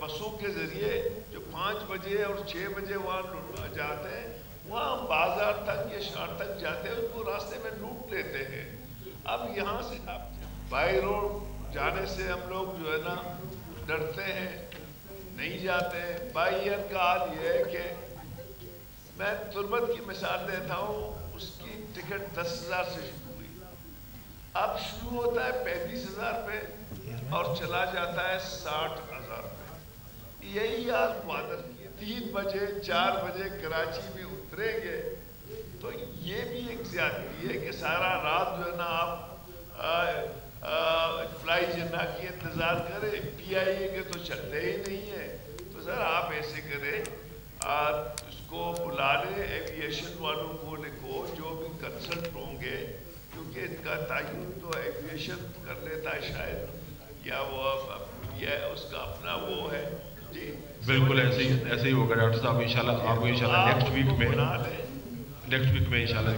بسوں کے ذریعے جو 5 بجے اور 6 بجے وہاں جاتے ہیں، وہاں بازار تک یا شہر تک جاتے ہیں، اس کو راستے میں لوٹ لیتے ہیں۔ اب یہاں سے بائی روڈ جانے سے ہم لوگ جو ہے نا ڈرتے ہیں، نہیں جاتے ہیں۔ بائی ایئر کا حال یہ ہے کہ میں تربت کی مثال دیتا ہوں، اس کی ٹکٹ 10,000 سے شروع ہوئی، اب شروع ہوتا ہے 35,000 پہ اور چلا جاتا ہے 60,000 پہ۔ یہی حال گوادر کی 3 بجے 4 بجے کراچی میں اتریں گے تو یہ بھی ایک زیادتی ہے کہ سارا رات جو ہے نا آپ فلائی جنہ کی انتظار کریں، پی آئی اے کے تو چلتے ہی نہیں ہیں۔ تو سر آپ ایسے کریں، اس کو بلا لیں، ایویشن والوں کو لکھو جو بھی کنسلٹ ہوں گے، کیونکہ ان کا تعین تو ایویشن کر لیتا ہے شاید، یا وہ اس کا اپنا وہ ہے۔ جی بالکل ایسے ہی ہوگا ڈاکٹر صاحب، انشاءاللہ آپ کو انشاءاللہ نیکسٹ ویک میں انشاءاللہ